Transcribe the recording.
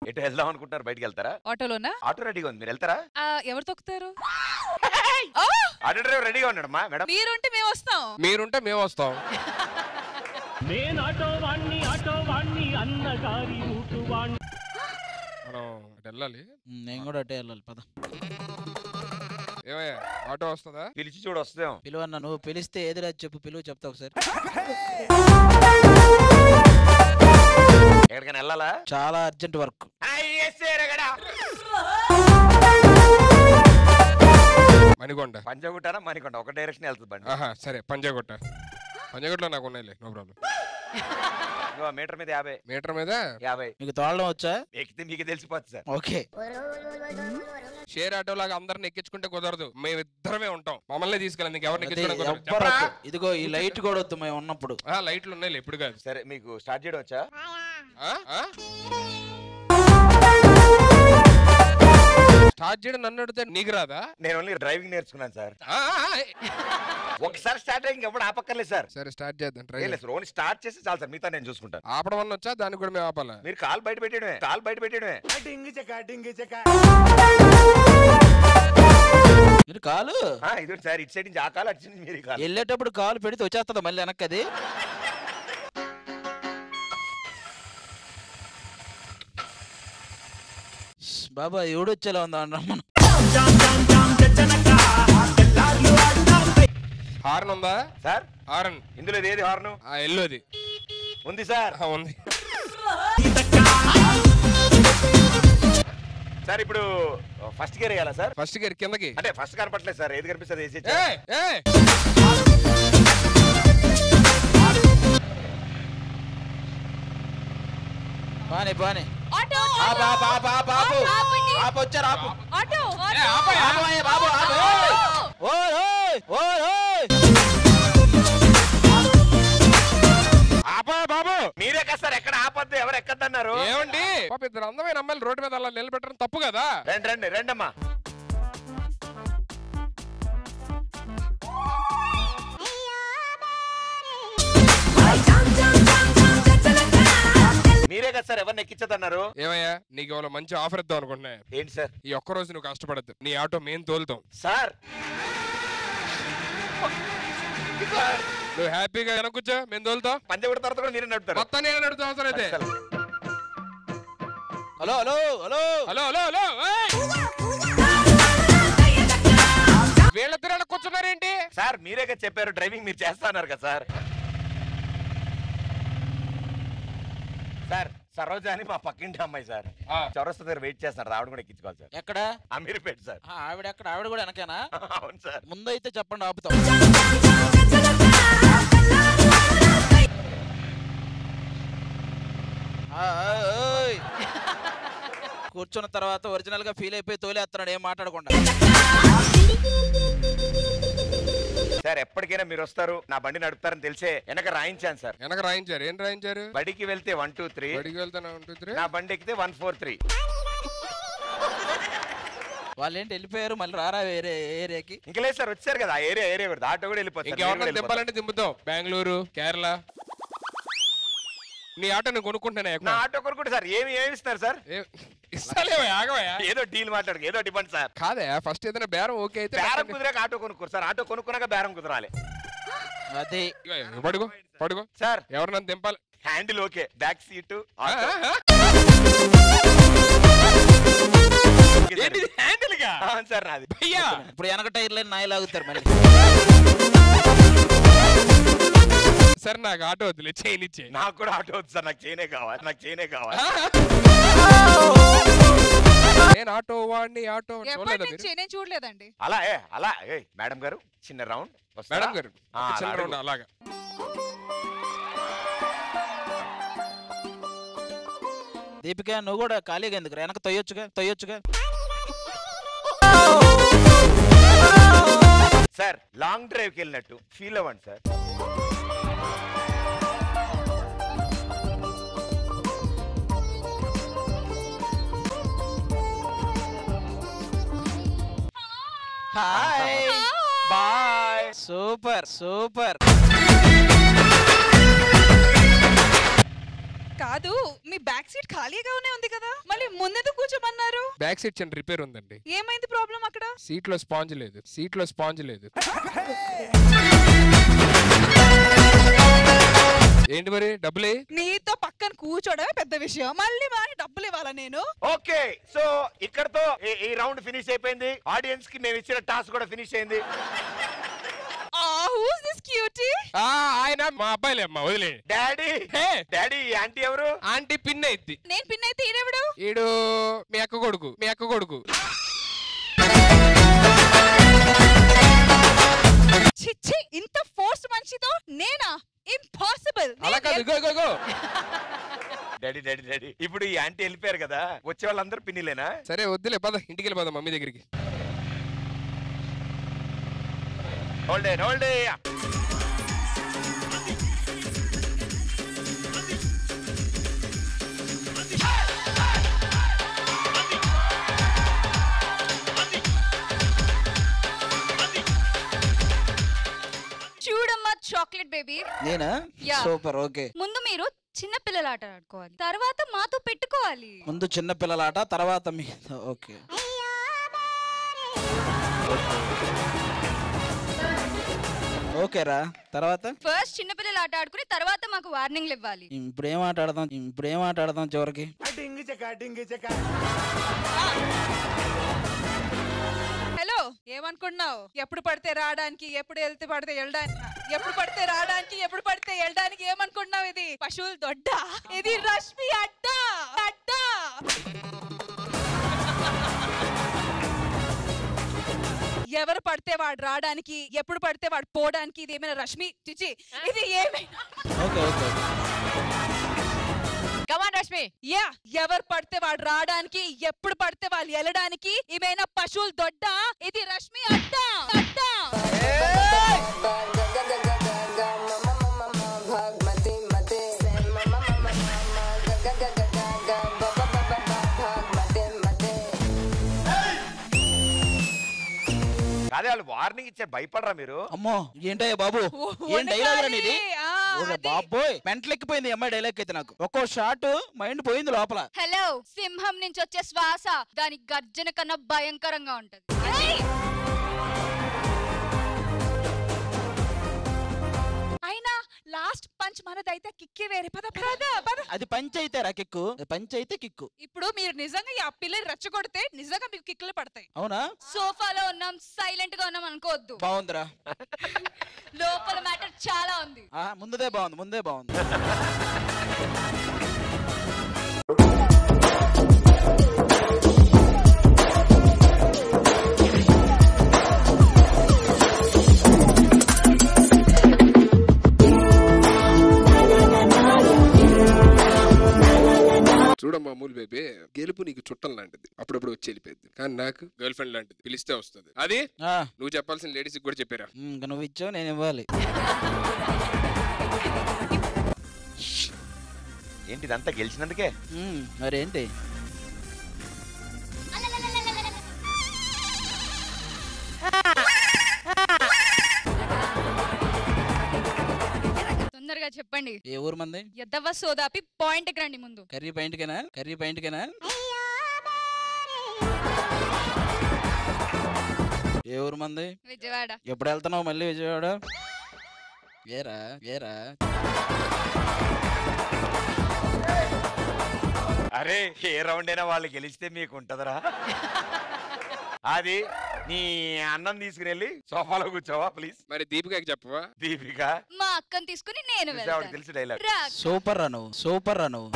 ఎటు వెళ్దాం అనుకుంటున్నారు? బయటికి వెళ్తారా? ఆటోలోనా? ఆటో రెడీగా ఉంది, మీరు వెళ్తారా? ఎవరు తొక్కుతారు? ఆటో డ్రైవర్ రెడీగా ఉన్నాడమ్మా. మేడం మీరుంటే మేము వస్తాం. మీరుంటే మేము వస్తాం. నేను ఆటో వాణ్ణి అన్నగారి రూటు వాణ్ణి. మనం వెళ్ళాలి. నేను కూడా అటే వెళ్ళాలి. పద. ఏమయ్యా ఆటో వస్తుందా? పిలిచి చూడు వస్తాం. పిలువన్నా, నువ్వు పిలిస్తే ఏది రాదు చెప్పు. పిలువు, చెప్తా ఒకసారి. ఎక్కడికైనా వెళ్ళాలా? చాలా అర్జెంట్ వర్క్. మణికొండ. పంజాగుట్టారా మణికొండ? ఒక డైరెక్షన్ వెళ్తుంది బండి. సరే పంజాగుట్ట. పంజాగుట్టలో నాకు ఉన్నాయిలే, నో ప్రాబ్లం. మీటర్ మీద 50. మీటర్ మీద 50. మీకు తోడడం వచ్చా? ఎక్కితే మీకు తెలిసిపోతుంది సార్. ఓకే. షేర్ ఆటో లాగా అందరిని ఎక్కించుకుంటే కుదరదు. మేమిద్దరమే ఉంటాం. మమ్మల్ని తీసుకెళ్ళండి, ఇంకెవరిని ఎక్కించుకోవడం. ఇదిగో ఈ లైట్ కూడా వద్దు మేము ఉన్నప్పుడు. లైట్లు ఉన్నాయి ఎప్పుడు కాదు. సరే మీకు స్టార్ట్ చేయడం వచ్చా? స్టార్ట్ చేయడం నన్ను అడిగితే నీకు రాదా? నేను ఓన్లీ డ్రైవింగ్ నేర్చుకున్నాను సార్. ఒకసారి స్టార్ట్ అయ్యి ఎప్పుడు ఆపక్కర్లేదు సార్. సరే స్టార్ట్ చేద్దాం. ఓన్లీ స్టార్ట్ చేసి చాలు సార్, మిగతా నేను చూసుకుంటాను. ఆపడం వల్ల వచ్చా దానికి కూడా మేము ఆపాలా? మీరు కాలు బయట పెట్టడమే, కాలు బయట పెట్టడమే. మీరు కాలు ఇది సార్, ఇటు సైడ్ నుంచి ఆ కాలు, అటు నుంచి మీరు కాలు. వెళ్ళేటప్పుడు కాలు పెడితే వచ్చేస్తుందా మళ్ళీ వెనక్కి అది? బాబా ఎవడొచ్చేలా ఉందా రమ్మను. హార్న్ ఉందా సార్? హార్న్ ఇందులో ఏది హార్న్? ఎల్లోది ఉంది సార్. ఉంది సార్. ఇప్పుడు ఫస్ట్ గేర్ వేయాలా సార్? ఫస్ట్ గేర్ కిందకి అంటే ఫస్ట్ కనపట్లేదు సార్, ఏది కనిపిస్తుంది వేసి. బానే బానే. మీరే కదా సార్ ఎక్కడ ఆపద్దు, ఎవరు ఎక్కద్దన్నారు? ఏమండి ఇద్దరు అందమైన అమ్మాయిలు రోడ్డు మీద అలా నిలబెట్టడం తప్పు కదా? రండి రండి రండమ్మా. మీరే కదా సార్ ఎవరిని ఎక్కించదన్నారు? ఏమయ్యా నీకు ఎవరో మంచి ఆఫర్ ఇద్దాం అనుకుంటున్నా. ఏంటి సార్? ఈ ఒక్క రోజు నువ్వు కష్టపడద్దు, నీ ఆటో మేము తోలుతాం సార్. నువ్వు హ్యాపీగా కూర్చో, మేము తోలుతాం. పంజాగుట్ట తర్వాత కూడా మీరే నడుపుతారు? మొత్తం నేనే నడుపుతాం అవసరం అయితే. Hello hello hello hello hello hello వీళ్ళిద్దరు కూర్చున్నారేంటి సార్? మీరే కదా చెప్పారు డ్రైవింగ్ మీరు చేస్తున్నారు కదా సార్. సార్ సరోజ అని మా పక్కింటి అమ్మాయి సార్, చౌరస్తా దగ్గర వెయిట్ చేస్తున్నారు, ఆవిడ కూడా ఎక్కించుకోవాలి సార్. ఎక్కడ? అమీర్పేట సార్. ఆవిడ ఎక్కడ? ఆవిడ కూడా వెనకేనా? అవును సార్. ముందైతే చెప్పండి, ఆపుతాం. కూర్చున్న తర్వాత ఒరిజినల్ గా ఫీల్ అయిపోయి తోలేస్తున్నాడు, ఏం మాట్లాడకుండా. సార్ ఎప్పటికైనా మీరు వస్తారు, నా బండి నడుపుతారని తెలిసే వెనక రాయించాను సార్. వెనక రాయించారు? ఏం రాయించారు? బడికి వెళ్తే 1 2 3, బడికి వెళ్తే 1 2 3, నా బండి ఎక్కితే 1 4 3. వాళ్ళు ఏంటి వెళ్ళిపోయారు, మళ్ళీ రారా వేరే ఏరియాకి? ఇంకా లేదు సార్, వచ్చారు కదా ఆ ఏరియా కూడా, ఆటో కూడా వెళ్ళిపోతారు. ఇంకెవరిని దింపాలంటే దింపుతాం, బెంగళూరు కేరళ. నీ ఆటో నేను కొనుక్కుంటానే. నా ఆటో కొనుక్కుంటే సార్ ఏమి ఇస్తారు సార్? ఏదో డీల్ మాట్లాడు, ఏదో డిమాండ్ సార్. కాదే ఫస్ట్ ఏదైనా బేరం ఓకే అయితే బేరం కుదిరాక ఆటో కొనుక్కోరు సార్, ఆటో కొనుక్కున్నాక బేరం కుదరాలి. అదే పడుకో పడుకో సార్. ఎవరు నన్ను దింపాలి? Handle okay, back seat handle గా సార్ నాది. ఇప్పుడు వెనక టైర్లైన్ నాయ లాగుతారు మళ్ళీ. సార్ నాకు ఆటో వద్దులే, చైన్ ఇచ్చే. నాకు కూడా ఆటో వద్దు సార్, నాకు చైనే కావాలి, నాకు చైనే కావాలి. నేను ఆటో వాడిని, ఆటో నేను చూడలేదండి. అలా అలా మేడం గారు చిన్న రౌండ్. మేడం గారు చిన్న రౌండ్ అలాగా. దీపిక నువ్వు కూడా ఖాళీగా ఎందుకు వెనక తొయ్యొచ్చుగా తొయ్యొచ్చుగా. సార్ లాంగ్ డ్రైవ్కి వెళ్ళినట్టు ఫీల్ అవ్వండి sir. Hi bye. Super super. కాదు మీ బ్యాక్ సీట్ ఖాళీగానే ఉంది కదా, మళ్ళీ ముందెందుకు కూర్చోమన్నారు? బ్యాక్ సీట్ చిన్న రిపేర్ ఉందండి. ఏమైంది ప్రాబ్లం అక్కడ? సీట్ లో స్పాంజ్ లేదు, సీట్ లో స్పాంజ్ లేదు. ఏంటి మరి డబ్బులే? నీతో పక్కన కూర్చోడమే పెద్ద విషయం, మళ్ళీ మరి డబ్బులు ఇవ్వాలా నేను? ఓకే, సో ఇక్కడతో ఈ రౌండ్ ఫినిష్ అయిపోయింది. ఆడియన్స్ కి మేము ఇచ్చిన టాస్క్ కూడా ఫినిష్ అయింది. Who's this cutie? ఆయన మా అబ్బాయిలే అమ్మా, వదిలే. డాడీ డాడీ ఆంటీ ఎవరు? ఆంటీ పిన్ అయింది. నేను పిన్ అయితే ఈడెవడు? ఈడు మీ అక్క కొడుకు, మీ అక్క కొడుకు. చిచ్చి, ఇంత ఫోర్స్ మనిషితో నేనా? ఇంపాసిబుల్. అలా కాదు, ఇగో ఇగో ఇగో. డాడీ డాడీ డాడీ ఇప్పుడు ఈ ఆంటీ వెళ్ళిపోయారు కదా, వచ్చే వాళ్ళందరూ పిన్నిలేనా? సరే వద్దులే, పద ఇంటికి వెళ్ళి పద మమ్మీ దగ్గరికి. Hold it, hold it. చూడమ్మా చాక్లెట్ బేబీ. నేనా? యా. Super, okay. ముందు మీరు చిన్న పిల్లల ఆట ఆడుకోవాలి, తర్వాత మాతో పెట్టుకోవాలి. ముందు చిన్న పిల్లలాట, తర్వాత మీతో. ఓకే ఓకేరా, తర్వాత ఫస్ట్ చిన్న పిల్లల ఆట ఆడుకుని తర్వాత మాకు వార్నింగ్లు ఇవ్వాలి. ఇప్పుడేం ఆట ఆడదాం చివరికి? హలో, ఏమనుకున్నావు? ఎప్పుడు పడితే రావడానికి, ఎప్పుడు వెళ్తే పడితే వెళ్ళడానికి, ఎప్పుడు పడితే రావడానికి, ఎప్పుడు పడితే వెళ్ళడానికి ఏమనుకున్నావు? ఇది పశువుల దొడ్డ, ఇది రష్మి అడ్డ అడ్డ. ఎవరు పడితే వాడు రావడానికి, ఎప్పుడు పడితే వాడు పోవడానికి ఇది ఏమైనా రష్మి? చిచి, ఇది ఏమైనా? Okay okay. Come on Rashmi. Yeah, ఎవరు పడితే వాడు రావడానికి, ఎప్పుడు పడితే వాళ్ళు వెళ్ళడానికి ఏమైనా పశువుల దొడ్డ, ఇది రష్మి అడ్డ అడ్డ. అదే వాళ్ళు వార్నింగ్ ఇచ్చారు, భయపడరా మీరు? అమ్మో, ఏంటయ్యా బాబు, ఏం డైలాగ్ అనేది? అది. బాబోయ్, మెంటలెక్కిపోయింది ఈ అమ్మాయి డైలాగ్ అయితే. నాకు ఒక్కో షాట్ మైండ్ పోయింది లోపల. హలో, సింహం నుంచి వచ్చే శ్వాస దాని గర్జన కన్నా భయంకరంగా ఉంటది. అయినా లాస్ట్ పంచ్ మనదైతే కిక్కే వేరే. పద పద పద. అది పంచ్ అయితే రా కిక్కు, పంచ్ అయితే కిక్కు. ఇప్పుడు మీరు నిజంగా ఈ పిల్లని రెచ్చగొడితే నిజంగా మీకు కిక్కులు పడతాయి. అవునా? సోఫాలో ఉన్నాం, సైలెంట్ గా ఉన్నాం అనుకోవద్దు. బాగుందిరా. లోపల మ్యాటర్ చాలా ఉంది. ముందే బాగుంది. చూడమ్మా అమూల్ బేబీ, గెలుపు నీకు చుట్టం లాంటిది, అప్పుడప్పుడు వచ్చి వెళ్ళిపోయింది. కానీ నాకు గర్ల్ ఫ్రెండ్ లాంటిది, పిలిస్తే వస్తుంది. అది నువ్వు చెప్పాల్సిన లేడీస్ కూడా చెప్పారా? నువ్వు ఇచ్చావు, నేను ఇవ్వాలి. ఏంటి ఇదంతా గెలిచినందుకే? మరేంటి? తొందరగా చెప్పండి. ఏ ఊరు మంది? ఎద్దవ సోదాపి పాయింట్ కి రండి ముందు. కర్రీ పాయింట్కేనా? ఏ ఊరు మంది? విజయవాడ. ఎప్పుడు వెళ్తున్నావు మళ్ళీ విజయవాడ? ఏరా అరే, ఏ రౌండ్ అయినా వాళ్ళు గెలిస్తే మీకు ఉంటదరా? అది నీ అన్నం తీసుకుని సోఫాలో కూర్చోవా ప్లీజ్. మరి దీపికకి చెప్పవా? దీపిక మా అక్కని తీసుకుని నేను వెళ్తాను. తెలుసు డైలాగ్. రా. సూపర్ రా నువ్వు.